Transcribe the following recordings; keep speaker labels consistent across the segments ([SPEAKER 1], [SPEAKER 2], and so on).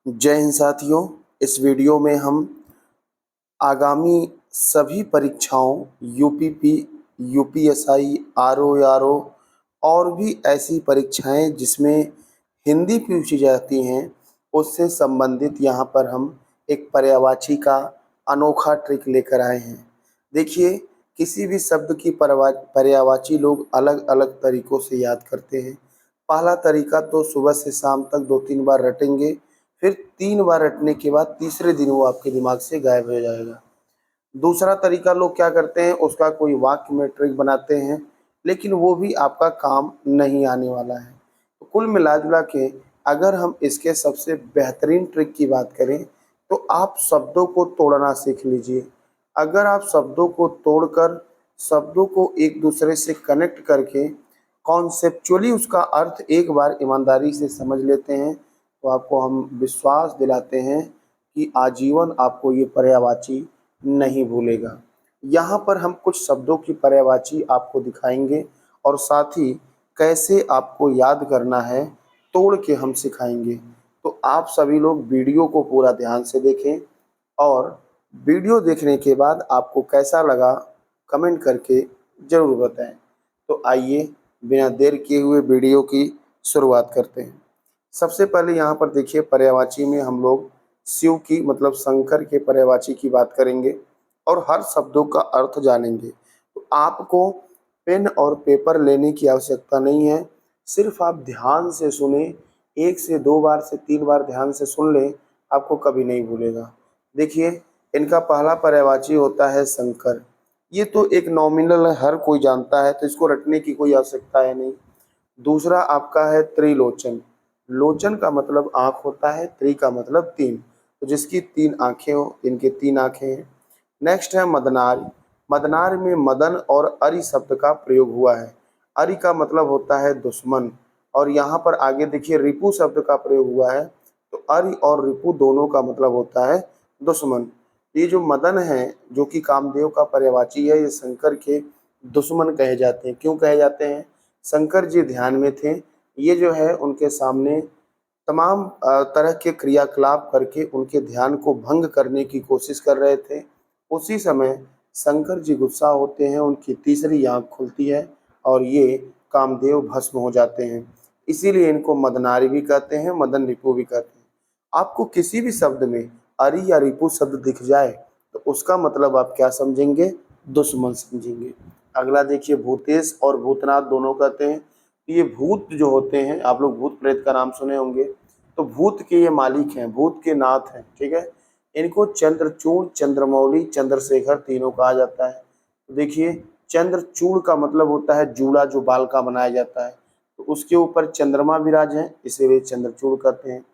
[SPEAKER 1] जय हिंद साथियों। इस वीडियो में हम आगामी सभी परीक्षाओं यूपीपी, यूपीएसआई, आरओ और भी ऐसी परीक्षाएं जिसमें हिंदी पूछी जाती हैं, उससे संबंधित यहाँ पर हम एक पर्यायवाची का अनोखा ट्रिक लेकर आए हैं। देखिए, किसी भी शब्द की पर्यायवाची लोग अलग-अलग तरीकों से याद करते हैं। पहला तरीका तो सुबह से शाम तक 2-3 बार रटेंगे, फिर 3 बार रटने के बाद तीसरे दिन वो आपके दिमाग से गायब हो जाएगा। दूसरा तरीका लोग क्या करते हैं, उसका कोई वाक्य में ट्रिक बनाते हैं, लेकिन वो भी आपका काम नहीं आने वाला है। तो कुल मिला-जुला के अगर हम इसके सबसे बेहतरीन ट्रिक की बात करें, तो आप शब्दों को तोड़ना सीख लीजिए। अगर आप शब्दों को तोड़कर, शब्दों को एक दूसरे से कनेक्ट करके कॉन्सेप्चुअली उसका अर्थ एक बार ईमानदारी से समझ लेते हैं, तो आपको हम विश्वास दिलाते हैं कि आजीवन आपको ये पर्यायवाची नहीं भूलेगा। यहाँ पर हम कुछ शब्दों की पर्यायवाची आपको दिखाएंगे और साथ ही कैसे आपको याद करना है, तोड़ के हम सिखाएंगे। तो आप सभी लोग वीडियो को पूरा ध्यान से देखें और वीडियो देखने के बाद आपको कैसा लगा कमेंट करके ज़रूर बताएं। तो आइए बिना देर किए हुए वीडियो की शुरुआत करते हैं। सबसे पहले यहाँ पर देखिए, पर्यायवाची में हम लोग शिव की मतलब शंकर के पर्यायवाची की बात करेंगे और हर शब्दों का अर्थ जानेंगे। तो आपको पेन और पेपर लेने की आवश्यकता नहीं है, सिर्फ आप ध्यान से सुने, 1 से 2 बार से 3 बार ध्यान से सुन लें, आपको कभी नहीं भूलेगा। देखिए, इनका पहला पर्यायवाची होता है शंकर। ये तो एक नॉमिनल है, हर कोई जानता है, तो इसको रटने की कोई आवश्यकता है नहीं। दूसरा आपका है त्रिलोचन। लोचन का मतलब आँख होता है, त्रि का मतलब 3, तो जिसकी 3 आँखें हो, इनके 3 आँखें हैं। नेक्स्ट है मदनार। मदनार में मदन और अरि शब्द का प्रयोग हुआ है। अरि का मतलब होता है दुश्मन, और यहाँ पर आगे देखिए रिपु शब्द का प्रयोग हुआ है, तो अरि और रिपु दोनों का मतलब होता है दुश्मन। ये जो मदन है, जो कि कामदेव का पर्यायवाची है, ये शंकर के दुश्मन कहे जाते हैं। क्यों कहे जाते हैं? शंकर जी ध्यान में थे, ये जो है उनके सामने तमाम तरह के क्रियाकलाप करके उनके ध्यान को भंग करने की कोशिश कर रहे थे। उसी समय शंकर जी गुस्सा होते हैं, उनकी तीसरी आँख खुलती है और ये कामदेव भस्म हो जाते हैं। इसीलिए इनको मदनारी भी कहते हैं, मदन रिपु भी कहते हैं। आपको किसी भी शब्द में अरि या रिपु शब्द दिख जाए, तो उसका मतलब आप क्या समझेंगे? दुश्मन समझेंगे। अगला देखिए, भूतेश और भूतनाथ दोनों कहते हैं। ये भूत जो होते हैं, आप लोग भूत प्रेत का नाम सुने होंगे, तो भूत के ये मालिक हैं, भूत के नाथ हैं, ठीक है। इनको चंद्रचूड़, चंद्रमौली, चंद्रशेखर तीनों कहा जाता है। तो देखिए, चंद्रचूड़ का मतलब होता है जूड़ा, जो बाल का बनाया जाता है, तो उसके ऊपर चंद्रमा विराज है, इसीलिए चंद्रचूड़ कहते हैं।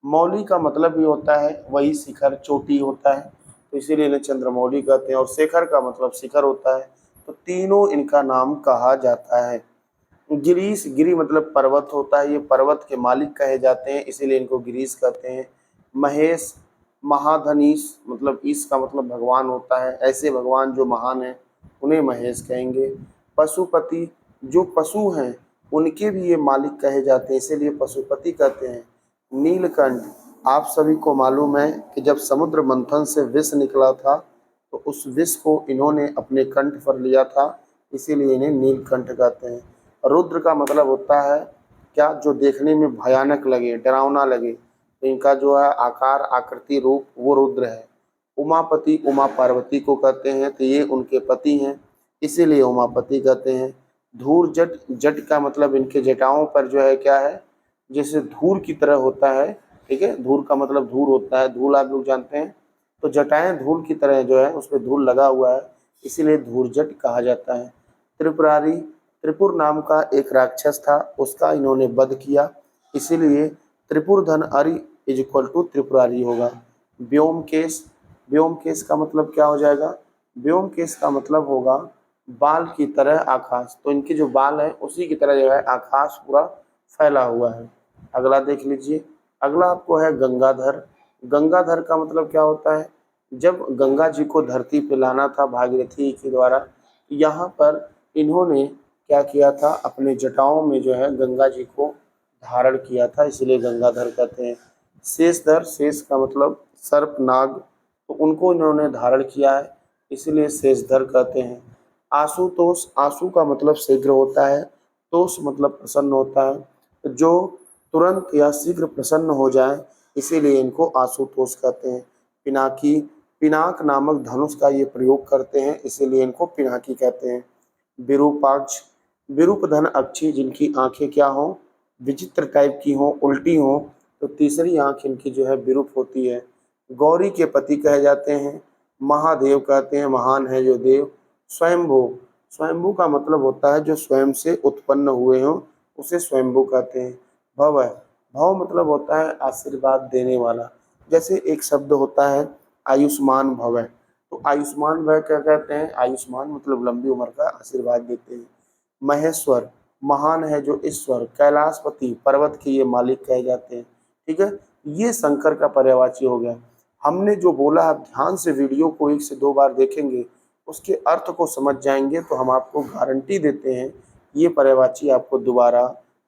[SPEAKER 1] मौली का मतलब भी होता है वही शिखर, चोटी होता है, तो इसीलिए इन्हें चंद्रमौली कहते हैं। और शेखर का मतलब शिखर होता है, तो तीनों इनका नाम कहा जाता है। गिरीश, गिरी मतलब पर्वत होता है, ये पर्वत के मालिक कहे जाते हैं, इसीलिए इनको गिरीश कहते हैं। महेश, महाधनीश मतलब ईश का मतलब भगवान होता है, ऐसे भगवान जो महान हैं उन्हें महेश कहेंगे। पशुपति, जो पशु हैं उनके भी ये मालिक कहे जाते हैं, इसीलिए पशुपति कहते हैं। नीलकंठ, आप सभी को मालूम है कि जब समुद्र मंथन से विष निकला था, तो उस विष को इन्होंने अपने कंठ पर लिया था, इसीलिए इन्हें नीलकंठ कहते हैं। रुद्र का मतलब होता है क्या? जो देखने में भयानक लगे, डरावना लगे, तो इनका जो है आकार, आकृति, रूप वो रुद्र है। उमापति, उमा पार्वती को कहते हैं, तो ये उनके पति हैं, इसीलिए उमापति कहते हैं। धूर जट, जट का मतलब इनके जटाओं पर जो है क्या है, जैसे धूल की तरह होता है, ठीक है। धूल का मतलब धूल होता है, धूल आप लोग जानते हैं, तो जटाएं धूल की तरह जो है उस पर धूल लगा हुआ है, इसीलिए धूर्जट कहा जाता है। त्रिपुरारी, त्रिपुर नाम का एक राक्षस था, उसका इन्होंने वध किया, इसीलिए त्रिपुरधन अरि इज इक्वल टू त्रिपुरारी होगा। व्योमकेश, व्योमकेश का मतलब क्या हो जाएगा? व्योमकेश का मतलब होगा बाल की तरह आकाश, तो इनके जो बाल है उसी की तरह जो है आकाश पूरा फैला हुआ है। अगला देख लीजिए, अगला आपको है गंगाधर। गंगाधर का मतलब क्या होता है? जब गंगा जी को धरती पे लाना था भागीरथी के द्वारा, यहाँ पर इन्होंने क्या किया था, अपने जटाओं में जो है गंगा जी को धारण किया था, इसलिए गंगाधर कहते हैं। शेषधर, शेष का मतलब सर्प नाग, तो उनको इन्होंने धारण किया है इसलिए शेषधर कहते हैं। आशुतोष, आशु का मतलब शीघ्र होता है, तोष मतलब प्रसन्न होता है, तो जो तुरंत या शीघ्र प्रसन्न हो जाए इसीलिए इनको आशुतोष कहते हैं। पिनाकी, पिनाक नामक धनुष का ये प्रयोग करते हैं इसीलिए इनको पिनाकी कहते हैं। विरूपाक्ष, विरूपधन अक्षी, जिनकी आंखें क्या हों, विचित्र टाइप की हों, उल्टी हों, तो तीसरी आंख इनकी जो है विरूप होती है। गौरी के पति कहे जाते हैं। महादेव कहते हैं, महान है जो देव। स्वयंभू, स्वयंभू का मतलब होता है जो स्वयं से उत्पन्न हुए हों, उसे स्वयंभू कहते हैं। भव, भव मतलब होता है आशीर्वाद देने वाला। जैसे एक शब्द होता है आयुष्मान भव, तो आयुष्मान भव क्या कहते हैं, आयुष्मान मतलब लंबी उम्र का आशीर्वाद देते हैं। महेश्वर, महान है जो ईश्वर। कैलाशपति, पर्वत के ये मालिक कहे जाते हैं। ठीक है, ये शंकर का पर्यायवाची हो गया। हमने जो बोला, आप ध्यान से वीडियो को 1 से 2 बार देखेंगे, उसके अर्थ को समझ जाएंगे तो हम आपको गारंटी देते हैं ये पर्यायवाची आपको दोबारा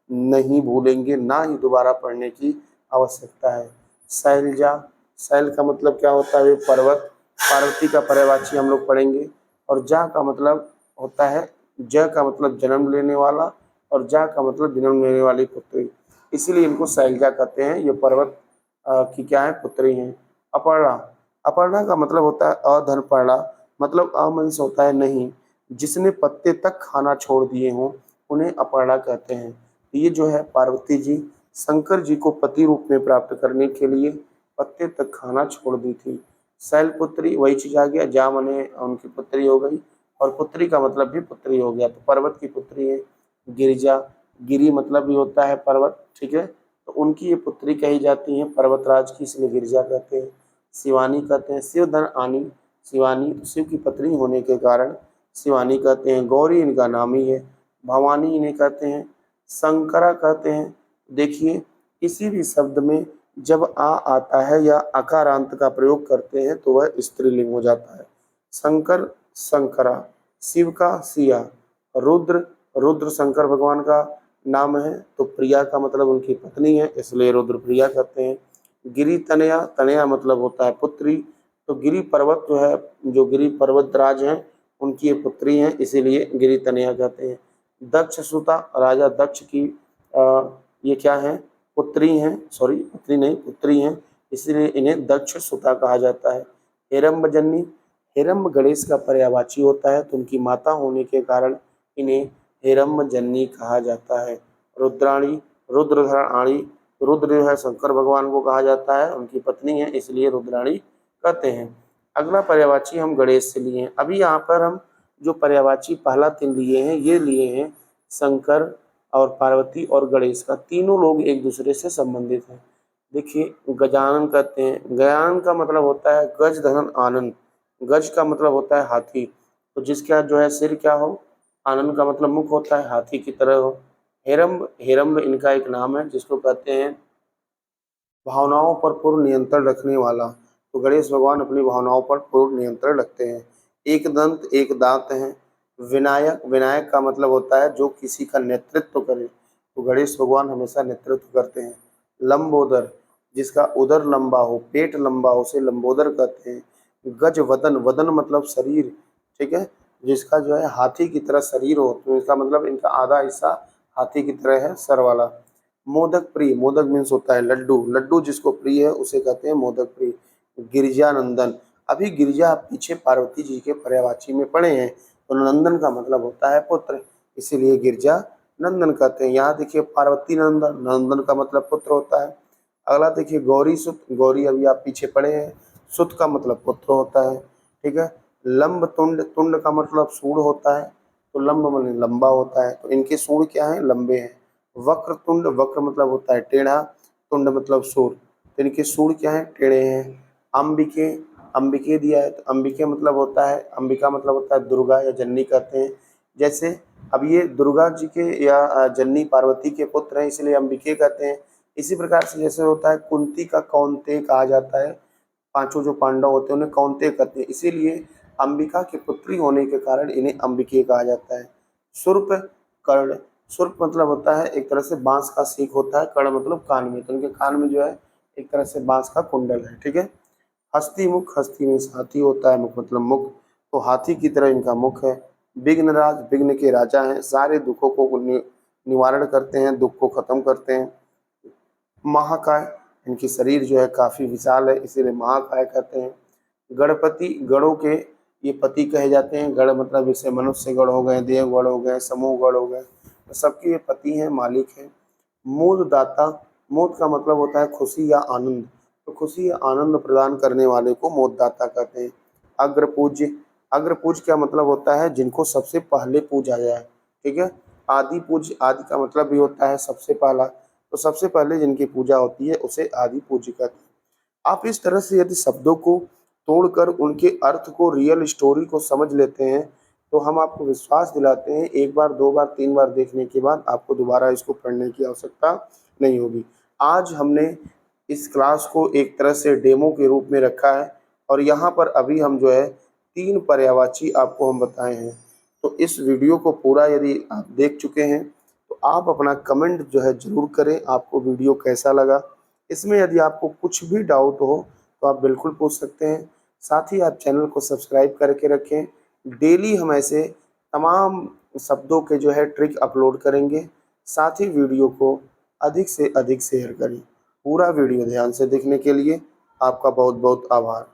[SPEAKER 1] नहीं भूलेंगे, ना ही दोबारा पढ़ने की आवश्यकता है। शैलजा, शैल का मतलब क्या होता है, पर्वत। पार्वती का पर्यायवाची हम लोग पढ़ेंगे। और जा का मतलब होता है, ज का मतलब जन्म लेने वाला, और जा का मतलब जन्म लेने वाली पुत्री, इसीलिए इनको शैलजा कहते हैं। ये पर्वत की क्या है, पुत्री हैं। अपर्णा, अपर्णा का मतलब होता है अधनपर्णा, मतलब अमंस होता है नहीं, जिसने पत्ते तक खाना छोड़ दिए हों उन्हें अपर्णा कहते हैं। ये जो है पार्वती जी शंकर जी को पति रूप में प्राप्त करने के लिए पत्ते तक खाना छोड़ दी थी। शैलपुत्री, वही चीज आ गया, जा मने उनकी पुत्री हो गई, और पुत्री का मतलब भी पुत्री हो गया, तो पर्वत की पुत्री है। गिरिजा, गिरी मतलब भी होता है पर्वत, ठीक है, तो उनकी ये पुत्री कही जाती है पर्वतराज की, इसलिए गिरिजा कहते हैं। शिवानी कहते हैं। शिवधन आनी, शिवानी तो शिव की पत्नी होने के कारण शिवानी कहते हैं। गौरी इनका नाम ही है। भवानी इन्हें कहते हैं। शंकरा कहते हैं। देखिए, किसी भी शब्द में जब आ आता है या अकारांत का प्रयोग करते हैं तो वह स्त्रीलिंग हो जाता है। शंकर, शंकरा। शिव का सिया। रुद्र, रुद्र शंकर भगवान का नाम है, तो प्रिया का मतलब उनकी पत्नी है इसलिए रुद्र प्रिया कहते हैं। गिरी तनया, तनया मतलब होता है पुत्री, तो गिरी पर्वत जो है, जो गिरी पर्वतराज हैं उनकी ये पुत्री हैं इसीलिए गिरी तनया कहते हैं। दक्ष सुता, राजा दक्ष की ये क्या है, पुत्री हैं, सॉरी पुत्री नहीं पुत्री हैं, इसीलिए इन्हें दक्ष सुता कहा जाता है। हेरम्ब जन्नी, हेरम्ब गणेश का पर्यायवाची होता है, तो उनकी माता होने के कारण इन्हें हेरम्ब जन्नी कहा जाता है। रुद्राणी, रुद्रधराणी, रुद्र जो है शंकर भगवान को कहा जाता है, उनकी पत्नी है इसलिए रुद्राणी कहते हैं। अगला पर्यायवाची हम गणेश से लिए हैं। अभी यहाँ पर हम जो पर्यायवाची पहला 3 लिए हैं, ये लिए हैं शंकर और पार्वती और गणेश का, तीनों लोग एक दूसरे से संबंधित हैं। देखिए, गजानन कहते हैं। गजानन का मतलब होता है गज धनन आनंद, गज का मतलब होता है हाथी, तो जिसका जो है सिर क्या हो, आनंद का मतलब मुख होता है, हाथी की तरह हो। हेरम्ब, हेरम्ब इनका एक नाम है जिसको कहते हैं भावनाओं पर पूर्ण नियंत्रण रखने वाला, तो गणेश भगवान अपनी भावनाओं पर पूर्ण नियंत्रण रखते हैं। एक दंत, एक दांत हैं। विनायक, विनायक का मतलब होता है जो किसी का नेतृत्व करे, तो गणेश भगवान हमेशा नेतृत्व करते हैं। लंबोदर, जिसका उदर लंबा हो, पेट लंबा हो, उसे लंबोदर कहते हैं। गज वदन, वदन मतलब शरीर, ठीक है, जिसका जो है हाथी की तरह शरीर हो, तो इसका मतलब इनका आधा हिस्सा हाथी की तरह है सर वाला। मोदक प्रिय, मोदक मीन्स होता है लड्डू, लड्डू जिसको प्रिय है उसे कहते हैं मोदक प्रिय। गिरिजानंदन, अभी गिरिजा आप पीछे पार्वती जी के पर्यायवाची में पढ़े हैं, तो नंदन का मतलब होता है पुत्र, इसीलिए गिरिजा नंदन कहते हैं। यहाँ देखिए पार्वती नंदन, नंदन का मतलब पुत्र होता है। अगला देखिए गौरी सुत, गौरी अभी आप पीछे पढ़े हैं, सुत का मतलब पुत्र होता है, ठीक है। लंब तुंड, तुंड का मतलब सूढ़ होता है, तो लंब मतलब लंबा होता है, तो इनके सूढ़ क्या है, लंबे हैं। वक्र तुंड, वक्र मतलब होता है टेढ़ा, तुंड मतलब सूर, तो इनके सूर क्या है, टेढ़े हैं। अंबिके, अंबिके दिया है, तो अंबिके मतलब होता है, अंबिका मतलब होता है दुर्गा या जननी कहते हैं। जैसे अब ये दुर्गा जी के या जननी पार्वती के पुत्र हैं इसलिए अंबिके कहते हैं। इसी प्रकार से जैसे होता है कुंती का कौन्तेय कहा जाता है, पांचों जो पांडव होते हैं उन्हें कौन्तेय कहते हैं, इसीलिए अंबिका की पुत्री होने के कारण इन्हें अंबिके कहा जाता है। सुर्प, कर्ण, सुर्प मतलब होता है एक तरह से बांस का सीख होता है, कर्ण मतलब कान में, तो इनके कान में जो है एक तरह से बांस का कुंडल है, ठीक है। हस्ती मुख, हस्ती में हाथी होता है, मुख मतलब मुख, तो हाथी की तरह इनका मुख है। विघ्नराज, विघ्न के राजा हैं, सारे दुखों को निवारण करते हैं, दुख को खत्म करते हैं। महाकाय, इनकी शरीर जो है काफी विशाल है, इसीलिए महाकाय कहते हैं। गणपति, गणों के ये पति कहे जाते हैं। गण मतलब जैसे मनुष्य गण हो गए, देव गण हो गए, समूह गण हो गए, तो सबके ये पति हैं, मालिक हैं। मोददाता, मोद का मतलब होता है खुशी या आनंद, तो खुशी या आनंद प्रदान करने वाले को मोददाता कहते हैं। अग्रपूज्य, अग्रपूज्य क्या मतलब होता है, जिनको सबसे पहले पूजा जाए, ठीक है। आदि पूज्य, आदि का मतलब भी होता है सबसे पहला, तो सबसे पहले जिनकी पूजा होती है उसे आदि पूज्य कहते हैं। आप इस तरह से यदि शब्दों को तोड़कर उनके अर्थ को, रियल स्टोरी को समझ लेते हैं, तो हम आपको विश्वास दिलाते हैं एक बार, दो बार, तीन बार देखने के बाद आपको दोबारा इसको पढ़ने की आवश्यकता नहीं होगी। आज हमने इस क्लास को एक तरह से डेमो के रूप में रखा है, और यहाँ पर अभी हम जो है 3 पर्यायवाची आपको हम बताए हैं। तो इस वीडियो को पूरा यदि आप देख चुके हैं, तो आप अपना कमेंट जो है ज़रूर करें, आपको वीडियो कैसा लगा। इसमें यदि आपको कुछ भी डाउट हो तो आप बिल्कुल पूछ सकते हैं। साथ ही आप चैनल को सब्सक्राइब करके रखें। डेली हम ऐसे तमाम शब्दों के जो है ट्रिक अपलोड करेंगे। साथ ही वीडियो को अधिक से अधिक शेयर करें। पूरा वीडियो ध्यान से देखने के लिए आपका बहुत बहुत आभार।